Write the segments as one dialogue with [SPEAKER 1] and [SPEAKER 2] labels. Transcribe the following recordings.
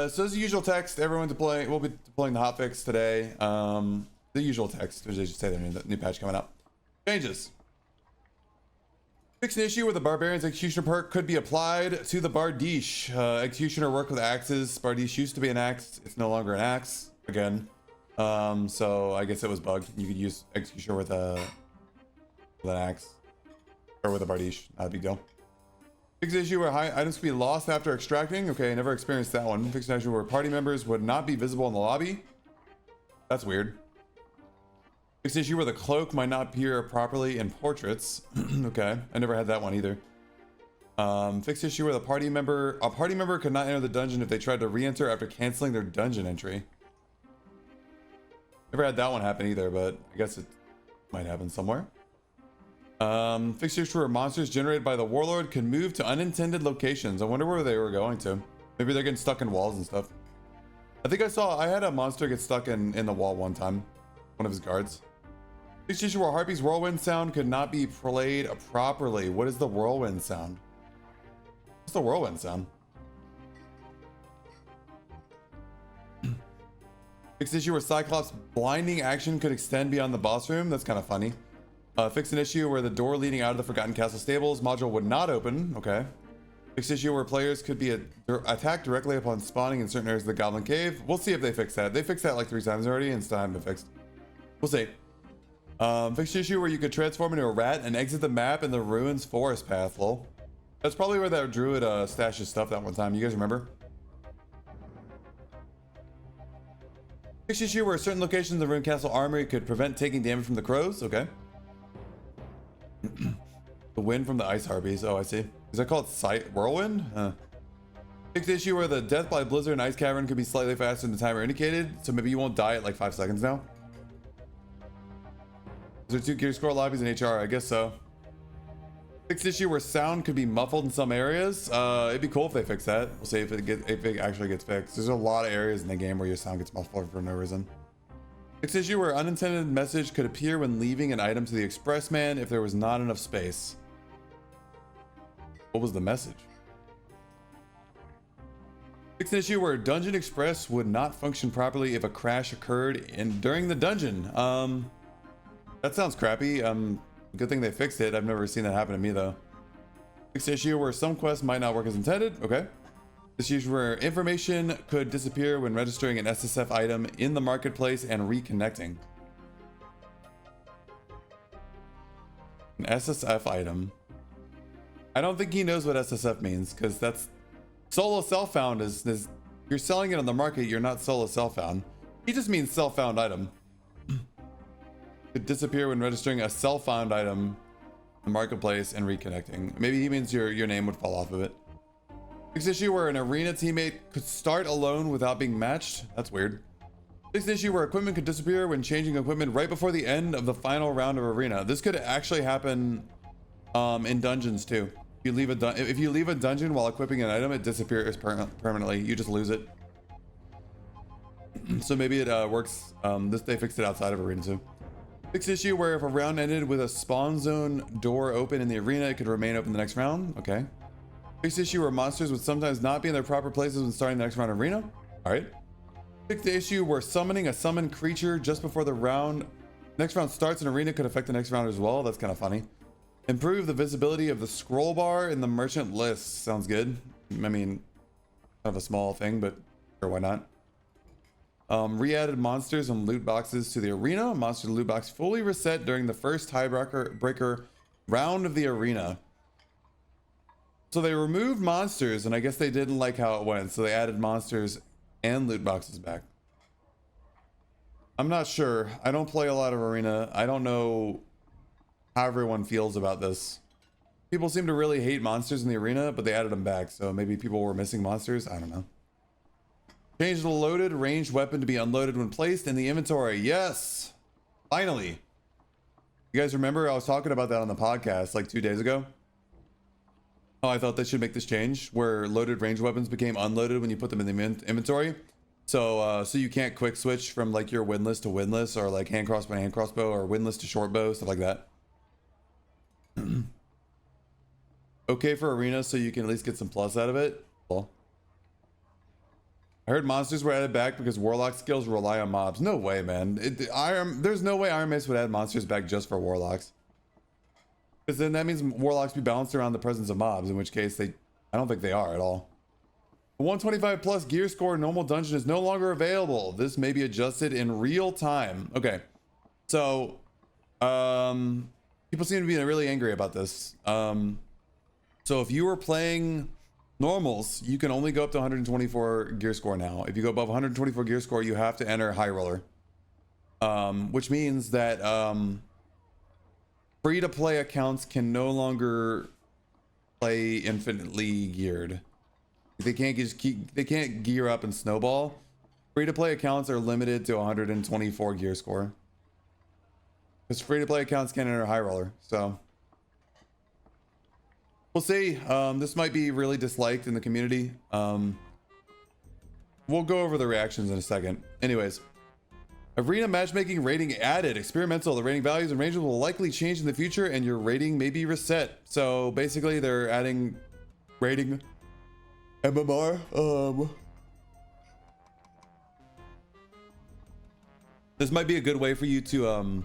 [SPEAKER 1] So as the usual text, everyone deploying, we'll be deploying the hotfix today. The usual text, which they should say their new patch coming up. Changes. Fix an issue where the Barbarian's Executioner perk could be applied to the Bardiche. Executioner work with axes. Bardiche used to be an axe. It's no longer an axe again. So I guess it was bugged. You could use Executioner with an axe. Or with a Bardiche. Not a big deal. Fix an issue where high items could be lost after extracting. Okay, I never experienced that one. Fix an issue where party members would not be visible in the lobby. That's weird. Fix an issue where the cloak might not appear properly in portraits. Okay, I never had that one either. Fix issue where a party member could not enter the dungeon if they tried to re-enter after canceling their dungeon entry. Never had that one happen either, but I guess it might happen somewhere. Fix issue where monsters generated by the warlord can move to unintended locations. I wonder where they were going to. Maybe they're getting stuck in walls and stuff. I think I had a monster get stuck in the wall one time. One of his guards. Fix issue where Harpy's whirlwind sound could not be played properly. What is the whirlwind sound? What's the whirlwind sound? Fix issue where Cyclops' blinding action could extend beyond the boss room. That's kind of funny. Fix an issue where the door leading out of the Forgotten Castle stables module would not open. Okay. Fix issue where players could be attacked directly upon spawning in certain areas of the Goblin Cave. We'll see if they fix that. They fixed that like 3 times already and still haven't been fixed. We'll see. Fix issue where you could transform into a rat and exit the map in the ruins forest path. Lol. That's probably where that druid stashed his stuff that one time. You guys remember? Fix issue where certain locations in the ruined castle armory could prevent taking damage from the crows. Okay. The wind from the ice harpies. Oh, I see. Is that called whirlwind? Fix issue where the death by blizzard and ice cavern could be slightly faster than the timer indicated, so maybe you won't die at like 5 seconds now. Is there 2 gear scroll lobbies in HR? I guess so. Fixed issue where sound could be muffled in some areas. It'd be cool if they fix that. We'll see if it actually gets fixed. There's a lot of areas in the game where your sound gets muffled for no reason. Fixed issue where unintended message could appear when leaving an item to the expressman if there was not enough space. What was the message? Fixed issue where Dungeon Express would not function properly if a crash occurred during the dungeon. That sounds crappy. Good thing they fixed it. I've never seen that happen to me though. Fixed issue where some quests might not work as intended. Okay. This issue where information could disappear when registering an SSF item in the marketplace and reconnecting. An SSF item. I don't think he knows what SSF means because that's solo self-found is you're selling it on the market. You're not solo self-found. He just means self-found item. Could disappear when registering a self-found item in the marketplace and reconnecting. Maybe he means your name would fall off of it. Fixed issue where an arena teammate could start alone without being matched. That's weird. Fixed issue where equipment could disappear when changing equipment right before the end of the final round of arena. This could actually happen in dungeons too. If you leave a dungeon while equipping an item, it disappears permanently. You just lose it. So maybe it works. They fixed it outside of arena too. Fixed issue where if a round ended with a spawn zone door open in the arena, it could remain open the next round. Okay. Fixed issue where monsters would sometimes not be in their proper places when starting the next round of arena. All right. Fixed issue where summoning a summoned creature just before the next round starts in arena could affect the next round as well. That's kind of funny. Improve the visibility of the scroll bar in the merchant list. Sounds good. I mean, kind of a small thing, but sure, why not? Re-added monsters and loot boxes to the arena. Monster loot box fully reset during the first tiebreaker round of the arena. So they removed monsters, and I guess they didn't like how it went, so they added monsters and loot boxes back. I'm not sure. I don't play a lot of arena. I don't know how everyone feels about this. People seem to really hate monsters in the arena, but they added them back, so maybe people were missing monsters. I don't know. Change the loaded ranged weapon to be unloaded when placed in the inventory. Yes! Finally! You guys remember I was talking about that on the podcast like 2 days ago? Oh, I thought they should make this change where loaded ranged weapons became unloaded when you put them in the inventory. So you can't quick switch from like your windlass to windlass or like hand crossbow or windlass to short bow, stuff like that. Okay for arena so you can at least get some plus out of it. Cool. I heard monsters were added back because warlock skills rely on mobs. No way, man. There's no way Iron Mace would add monsters back just for warlocks. Because then that means warlocks be balanced around the presence of mobs, in which case I don't think they are at all. 125 plus gear score normal dungeon is no longer available. This may be adjusted in real time. Okay. So, people seem to be really angry about this. So if you were playing normals, you can only go up to 124 gear score now. If you go above 124 gear score, you have to enter high roller. Which means that free-to-play accounts can no longer play infinitely geared. They can't gear up and snowball. Free-to-play accounts are limited to 124 gear score. Because free-to-play accounts can't enter high roller, so we'll see. This might be really disliked in the community. We'll go over the reactions in a second. Anyways, arena matchmaking rating added. Experimental. The rating values and ranges will likely change in the future, and your rating may be reset. So basically, they're adding rating MMR. This might be a good way for you to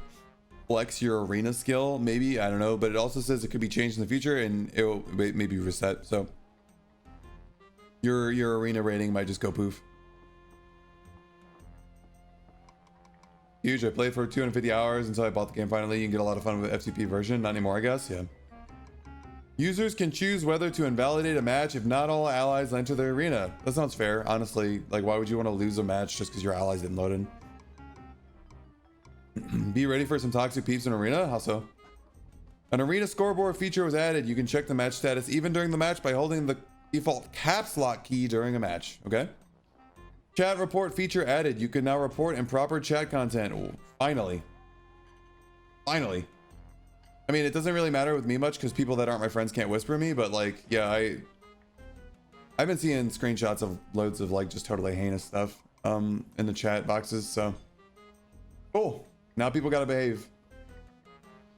[SPEAKER 1] flex your arena skill, maybe, I don't know, but it also says it could be changed in the future and it will maybe reset. So your arena rating might just go poof. Huge. I played for 250 hours until I bought the game finally. You can get a lot of fun with the FTP version. Not anymore, I guess. Yeah. Users can choose whether to invalidate a match if not all allies enter the arena. That sounds fair, honestly. Like, why would you want to lose a match just because your allies didn't load in? Be ready for some toxic peeps in arena. How so? An arena scoreboard feature was added. You can check the match status even during the match by holding the default caps lock key during a match. Okay. Chat report feature added. You can now report improper chat content. Ooh, finally. I mean, it doesn't really matter with me much because people that aren't my friends can't whisper me, but like, yeah, I've been seeing screenshots of loads of like just totally heinous stuff in the chat boxes. So cool. Now people gotta behave.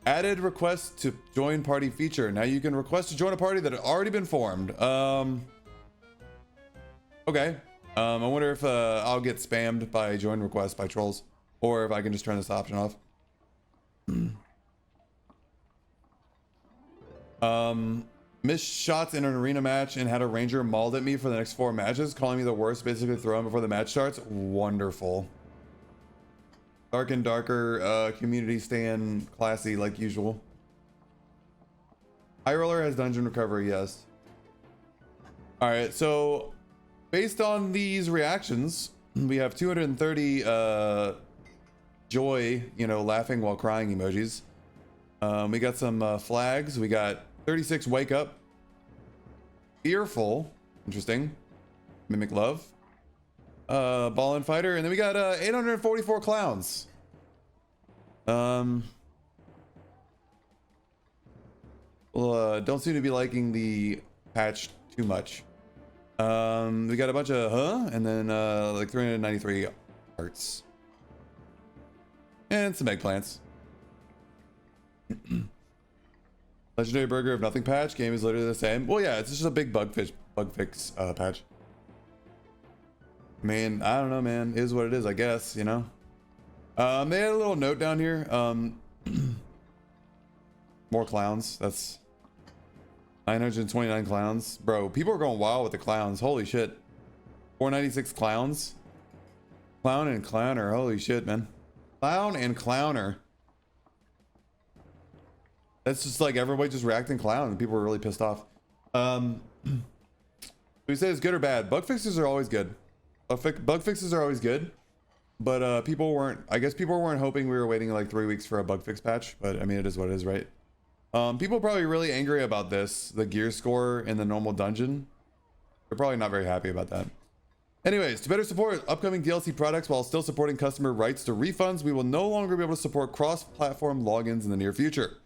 [SPEAKER 1] Added request to join party feature. Now you can request to join a party that had already been formed. Okay. I wonder if I'll get spammed by join requests by trolls, or if I can just turn this option off. Missed shots in an arena match and had a ranger mauled at me for the next 4 matches, calling me the worst, basically throwing before the match starts. Wonderful. Dark and darker, community staying classy like usual. High roller has dungeon recovery, yes. All right, so based on these reactions, we have 230 joy, you know, laughing while crying emojis. We got some flags. We got 36 wake up. Fearful, interesting. Mimic love. Ball and fighter, and then we got 844 clowns. Well, don't seem to be liking the patch too much. We got a bunch of and then like 393 hearts and some eggplants. Legendary burger of nothing patch. Game is literally the same. Well, yeah, it's just a big bug fix patch. Man, I don't know, man. It is what it is, I guess, you know. They had a little note down here. More clowns. That's 929 clowns. Bro, people are going wild with the clowns. Holy shit. 496 clowns. Clown and clowner. Holy shit, man. Clown and clowner. That's just like everybody just reacting clown. People were really pissed off. We say it's good or bad. Bug fixes are always good. Bug fixes are always good, but people weren't, I guess people weren't hoping we were waiting like 3 weeks for a bug fix patch, but I mean, it is what it is, right? People are probably really angry about this, the gear score in the normal dungeon. They're probably not very happy about that. Anyways, to better support upcoming DLC products while still supporting customer rights to refunds, we will no longer be able to support cross-platform logins in the near future.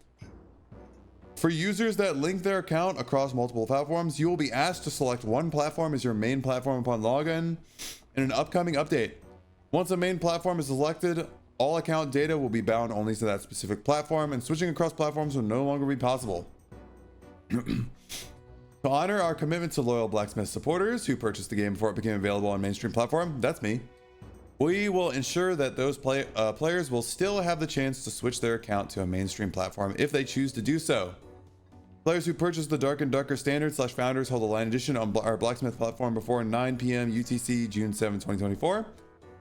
[SPEAKER 1] For users that link their account across multiple platforms, you will be asked to select one platform as your main platform upon login in an upcoming update. Once a main platform is selected, all account data will be bound only to that specific platform, and switching across platforms will no longer be possible. To honor our commitment to loyal Blacksmith supporters who purchased the game before it became available on mainstream platform, that's me, we will ensure that those players will still have the chance to switch their account to a mainstream platform if they choose to do so. Players who purchased the Dark and Darker Standard / Founders hold a line edition on our Blacksmith platform before 9 p.m. UTC June 7, 2024,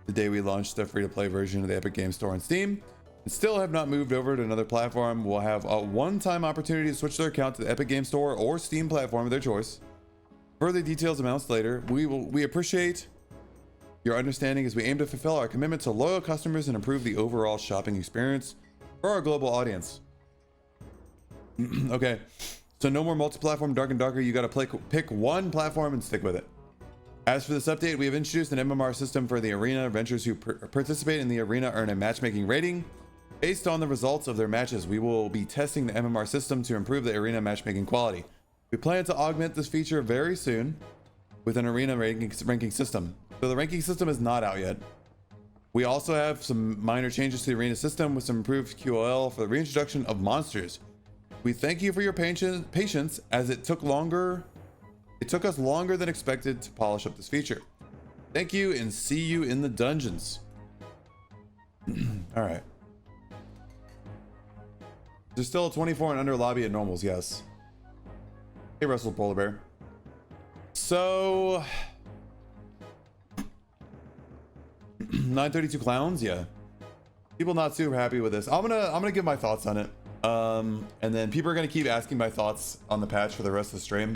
[SPEAKER 1] the day we launched the free-to-play version of the Epic Games Store on Steam, and still have not moved over to another platform, will have a one-time opportunity to switch their account to the Epic Games Store or Steam platform of their choice. Further details amounts later. We appreciate your understanding as we aim to fulfill our commitment to loyal customers and improve the overall shopping experience for our global audience. Okay, so no more multi-platform Dark and Darker. You got to pick one platform and stick with it. As for this update, we have introduced an MMR system for the arena. Adventurers who participate in the arena earn a matchmaking rating based on the results of their matches. We will be testing the MMR system to improve the arena matchmaking quality. We plan to augment this feature very soon with an arena ranking system. So the ranking system is not out yet. We also have some minor changes to the arena system with some improved QoL for the reintroduction of monsters. We thank you for your patience as it took us longer than expected to polish up this feature. Thank you and see you in the dungeons. All right. There's still a 24 and under lobby at normals, yes. Hey, Russell Polar Bear. So 932 clowns, yeah. People not super happy with this. I'm gonna give my thoughts on it. And then people are gonna keep asking my thoughts on the patch for the rest of the stream.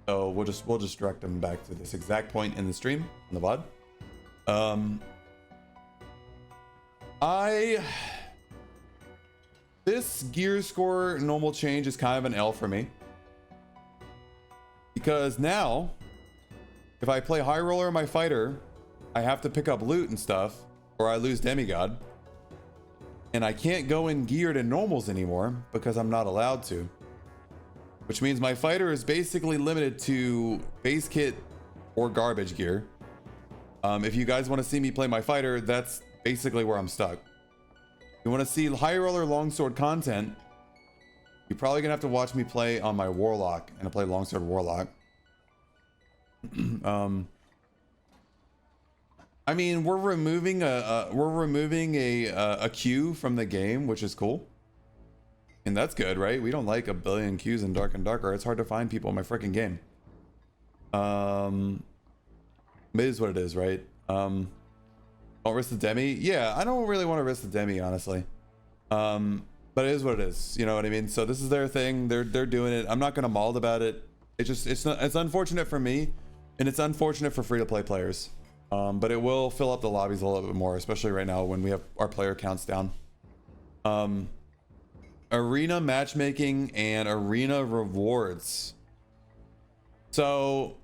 [SPEAKER 1] So we'll just direct them back to this exact point in the stream, in the VOD. This gear score normal change is kind of an L for me. Because now, if I play High Roller in my fighter, I have to pick up loot and stuff, or I lose Demigod. And I can't go in geared in normals anymore because I'm not allowed to. Which means my fighter is basically limited to base kit or garbage gear. If you guys want to see me play my fighter, that's basically where I'm stuck. You want to see High Roller Longsword content, you're probably gonna have to watch me play on my Warlock, and I play Longsword Warlock. I mean, we're removing a queue from the game, which is cool. And that's good, right? We don't like a billion queues in Dark and Darker. It's hard to find people in my freaking game. It is what it is, right? Don't risk the Demi. Yeah, I don't really want to risk the Demi, honestly. But it is what it is. You know what I mean? So this is their thing. They're doing it. I'm not gonna maul about it. It's unfortunate for me, and it's unfortunate for free-to-play players. But it will fill up the lobbies a little bit more, especially right now when we have our player counts down. Arena matchmaking and arena rewards. So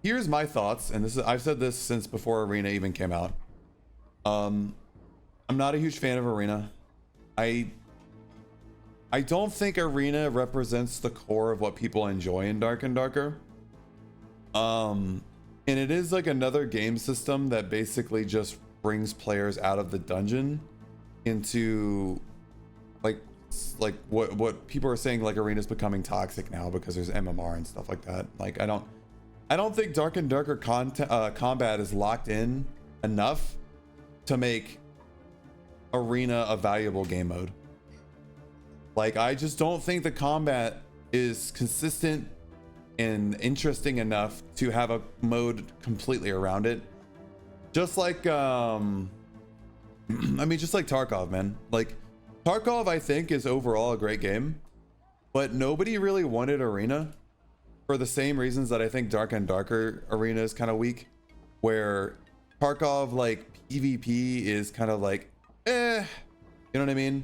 [SPEAKER 1] here's my thoughts, and I've said this since before arena even came out. I'm not a huge fan of arena. I don't think arena represents the core of what people enjoy in Dark and Darker. And it is like another game system that basically just brings players out of the dungeon into like what people are saying, like arena's becoming toxic now because there's MMR and stuff like that. Like I don't think Dark and Darker combat is locked in enough to make arena a valuable game mode. Like I just don't think the combat is consistent and interesting enough to have a mode completely around it. Just like I mean, just like Tarkov, man. Like Tarkov, I think, is overall a great game, but nobody really wanted arena for the same reasons that I think Dark and Darker arena is kind of weak, where Tarkov like PvP is kind of like you know what I mean?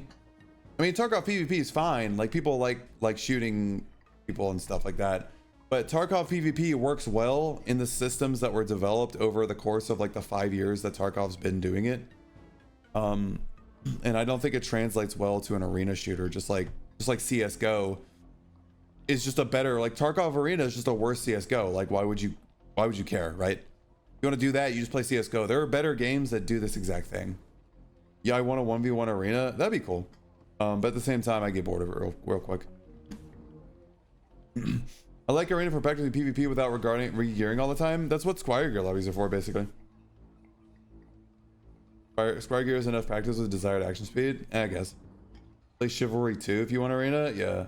[SPEAKER 1] I mean, Tarkov PvP is fine. Like people like shooting people and stuff like that. But Tarkov PvP works well in the systems that were developed over the course of like the 5 years that Tarkov's been doing it. And I don't think it translates well to an arena shooter, just like CS:GO is just a better, like Tarkov Arena is just a worse CS:GO. Like why would you care, right? You want to do that, you just play CS:GO. There are better games that do this exact thing. Yeah, I want a 1v1 arena. That'd be cool. But at the same time, I get bored of it real quick. I like arena for practicing PvP without re-gearing all the time. That's what Squire gear lobbies are for, basically. Squire gear is enough practice with desired action speed. I guess. Play Chivalry 2 if you want arena. Yeah.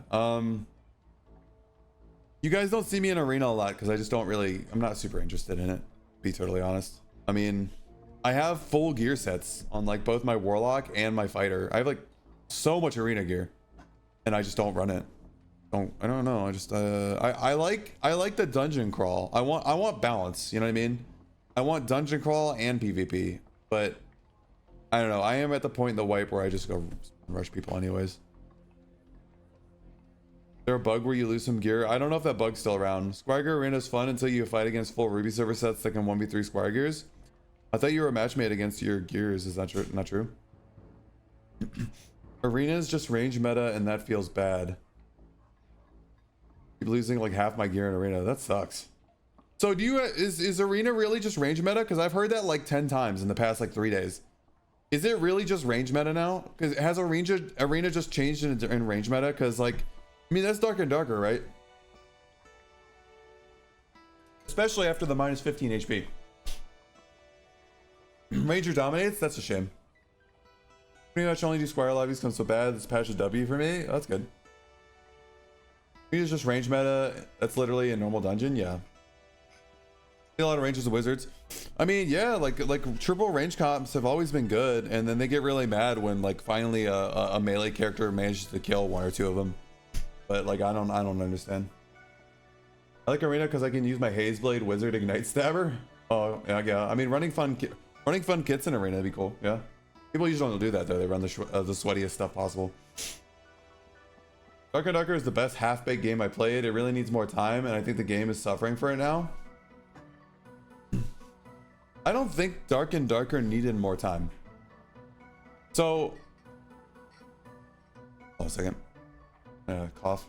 [SPEAKER 1] You guys don't see me in arena a lot because I just don't really. I'm not super interested in it. To be totally honest. I mean, I have full gear sets on like both my Warlock and my Fighter. I have like so much arena gear, and I just don't run it. I don't know. I just I like the dungeon crawl. I want balance. You know what I mean? I want dungeon crawl and PvP, but I don't know. I am at the point in the wipe where I just go rush people anyways. Is there a bug where you lose some gear? I don't know if that bug's still around. Squire Gear Arena is fun until you fight against full Ruby server sets that can 1v3 Squire Gears. I thought you were a matchmate against your gears. Is that true? Not true. Arena is just range meta and that feels bad. Keep losing like half my gear in arena. That sucks. So do you is arena really just range meta? Because I've heard that like 10 times in the past like 3 days. Is it really just range meta now? Because has arena just changed in range meta? Because like, I mean, that's dark and darker, right? Especially after the minus 15 HP. Ranger dominates. That's a shame. Pretty much only do Squire lobbies come so bad. This patch is W for me. Oh, that's good. It's just range meta. That's literally a normal dungeon. Yeah. A lot of rangers and wizards. I mean, yeah, like triple range comps have always been good, and then they get really mad when like finally a melee character manages to kill one or two of them. But like I don't understand. I like arena because I can use my Hazeblade Wizard Ignite Stabber. Oh yeah. I mean, running fun kits in arena would be cool. Yeah. People usually don't do that though. They run the sweatiest stuff possible. Dark and Darker is the best half-baked game I played. It really needs more time, and I think the game is suffering for it now. I don't think Dark and Darker needed more time. So, hold on a second. Cough.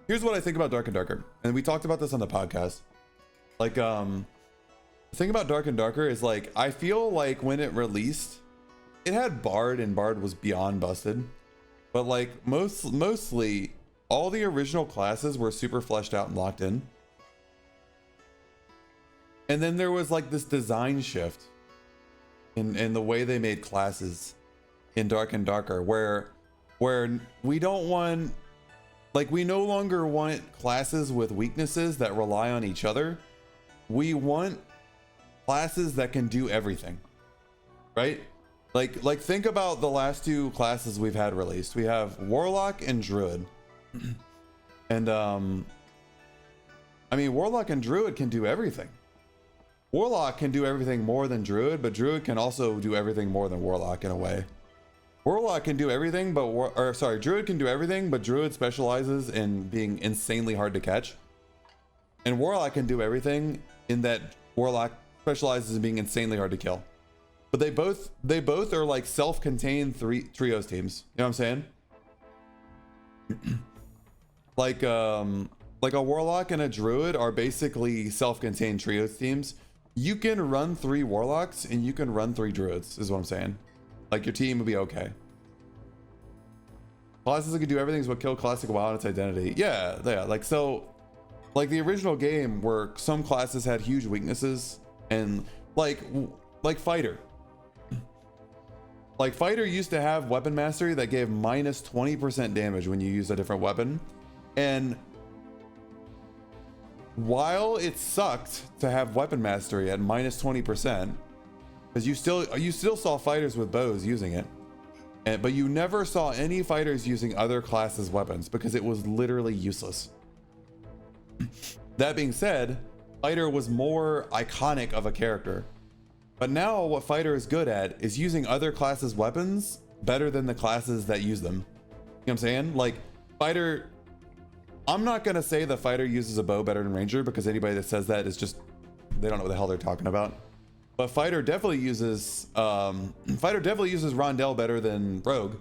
[SPEAKER 1] Here's what I think about Dark and Darker, and we talked about this on the podcast. Like, the thing about Dark and Darker is like, I feel like when it released, it had Bard and Bard was beyond busted, but like mostly all the original classes were super fleshed out and locked in. And then there was like this design shift in the way they made classes in Dark and Darker, where we don't want, like, we no longer want classes with weaknesses that rely on each other. We want classes that can do everything, right? Like think about the last two classes we've had released. We have Warlock and Druid. And I mean, Warlock and Druid can do everything. Warlock can do everything more than Druid, but Druid can also do everything more than Warlock in a way. Warlock can do everything, but Druid can do everything, but Druid specializes in being insanely hard to catch. And Warlock can do everything in that Warlock specializes in being insanely hard to kill. But they both are like self-contained trios teams. You know what I'm saying? like a Warlock and a Druid are basically self-contained trios teams. You can run 3 Warlocks and you can run 3 Druids, is what I'm saying. Like, your team would be okay. Classes that can do everything is what killed Classic WoW and its identity. Yeah, like, so like the original game where some classes had huge weaknesses, and like Fighter. Like, Fighter used to have weapon mastery that gave minus 20% damage when you use a different weapon. And while it sucked to have weapon mastery at minus 20%, because you still saw fighters with bows using it, but you never saw any fighters using other classes' weapons because it was literally useless. That being said, Fighter was more iconic of a character. But now what Fighter is good at is using other classes' weapons better than the classes that use them. You know what I'm saying? Like, Fighter, I'm not gonna say the Fighter uses a bow better than Ranger, because anybody that says that is just, they don't know what the hell they're talking about. But Fighter definitely uses Rondell better than Rogue.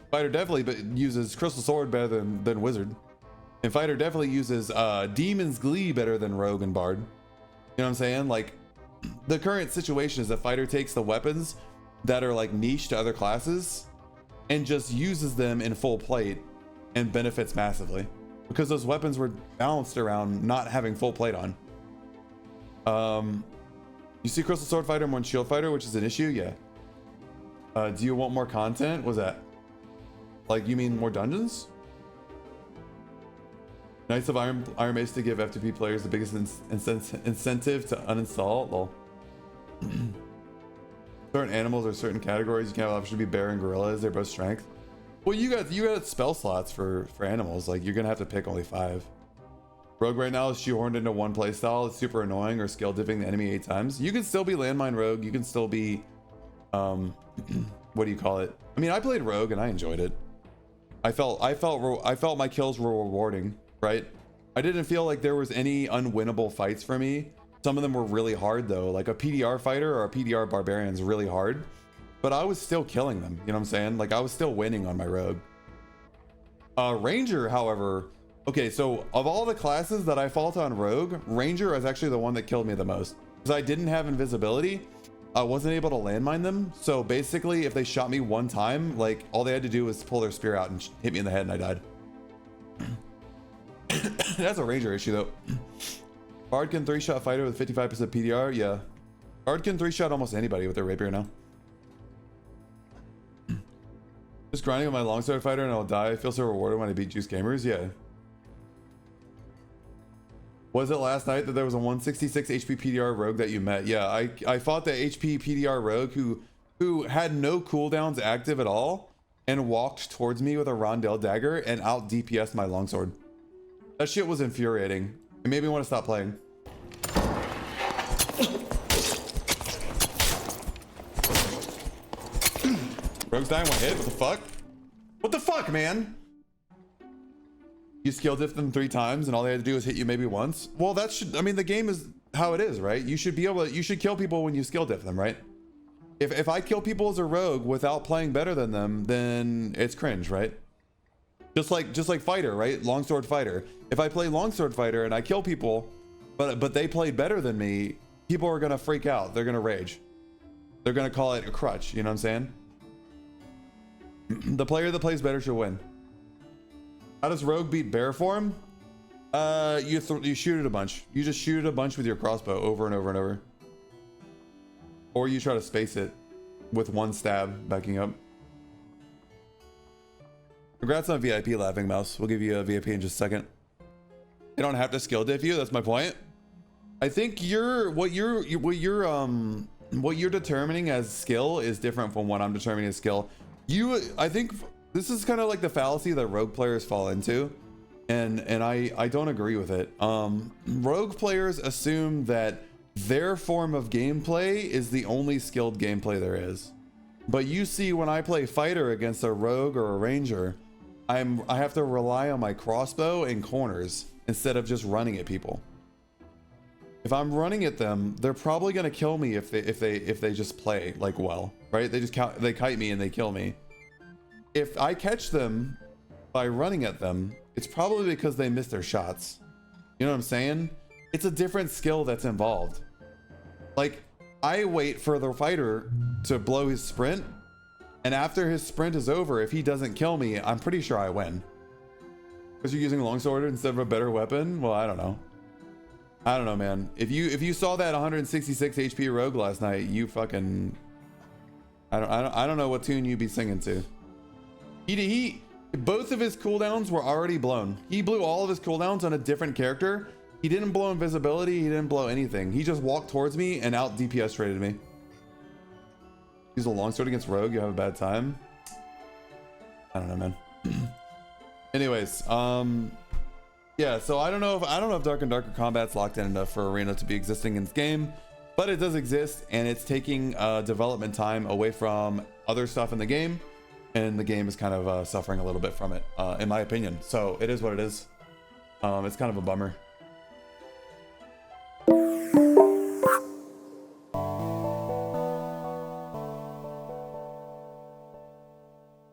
[SPEAKER 1] Fighter definitely uses Crystal Sword better than Wizard. And Fighter definitely uses Demon's Glee better than Rogue and Bard. You know what I'm saying? Like, the current situation is that Fighter takes the weapons that are like niche to other classes and just uses them in full plate and benefits massively because those weapons were balanced around not having full plate on. You see Crystal Sword Fighter more than Shield Fighter, which is an issue. Yeah. Do you want more content? What's that? Like, you mean more dungeons? Knights of Iron Mace to give FTP players the biggest incentive to uninstall. Lol. Certain animals or certain categories you can have option to be bear and gorillas. They're both strength. Well, you got spell slots for animals. Like, you're gonna have to pick only 5. Rogue right now is shoehorned into one playstyle. It's super annoying, or skill dipping the enemy 8 times. You can still be landmine rogue. You can still be what do you call it? I mean, I played rogue and I enjoyed it. I felt my kills were rewarding, right? I didn't feel like there was any unwinnable fights for me. Some of them were really hard though. Like a PDR fighter or a PDR barbarian is really hard, but I was still killing them. You know what I'm saying? Like I was still winning on my rogue. Ranger, however, okay, so of all the classes that I fault on rogue, Ranger is actually the one that killed me the most because I didn't have invisibility. I wasn't able to landmine them. So basically if they shot me one time, like all they had to do was pull their spear out and hit me in the head and I died. That's a Ranger issue though. Bard can 3-shot fighter with 55% PDR. Yeah. Bard can 3-shot almost anybody with their rapier now. Just grinding on my longsword fighter and I'll die. I feel so rewarded when I beat Juice Gamers. Yeah. Was it last night that there was a 166 HP PDR rogue that you met? Yeah, I fought the HP PDR rogue who had no cooldowns active at all and walked towards me with a rondelle dagger and out DPS my longsword. That shit was infuriating. It made me want to stop playing. Rogue's dying one hit? What the fuck? What the fuck, man? You skill diff them 3 times and all they had to do is hit you maybe once? Well, that should, I mean, the game is how it is, right? You should be able to, you should kill people when you skill diff them, right? If I kill people as a rogue without playing better than them, then it's cringe, right? Just like fighter, right? Longsword fighter. If I play longsword fighter and I kill people, but they played better than me, people are gonna freak out. They're gonna rage. They're gonna call it a crutch. You know what I'm saying? The player that plays better should win. How does rogue beat bear form? You shoot it a bunch. You just shoot it a bunch with your crossbow over and over and over. Or you try to space it with one stab backing up. Congrats on VIP, Laughing Mouse. We'll give you a VIP in just a second. You don't have to skill diff you. That's my point. I think what you're determining as skill is different from what I'm determining as skill. I think this is kind of like the fallacy that rogue players fall into, and I don't agree with it. Rogue players assume that their form of gameplay is the only skilled gameplay there is. But you see, when I play fighter against a rogue or a ranger, I have to rely on my crossbow and corners instead of just running at people. If I'm running at them, they're probably gonna kill me if they just play like well, right? They kite me and they kill me. If I catch them by running at them, it's probably because they missed their shots. You know what I'm saying? It's a different skill that's involved. Like, I wait for the fighter to blow his sprint, and after his sprint is over, if he doesn't kill me, I'm pretty sure I win. Because you're using longsword instead of a better weapon? Well, I don't know. I don't know, man. If you saw that 166 HP rogue last night, you fucking... I don't know what tune you'd be singing to. Both of his cooldowns were already blown. He blew all of his cooldowns on a different character. He didn't blow invisibility. He didn't blow anything. He just walked towards me and out DPS rated me. Use a longsword against rogue. You have a bad time. I don't know, man. Anyways, yeah. So I don't know if Dark and Darker Combat's locked in enough for Arena to be existing in this game, but it does exist, and it's taking development time away from other stuff in the game, and the game is kind of suffering a little bit from it, in my opinion. So it is what it is. It's kind of a bummer.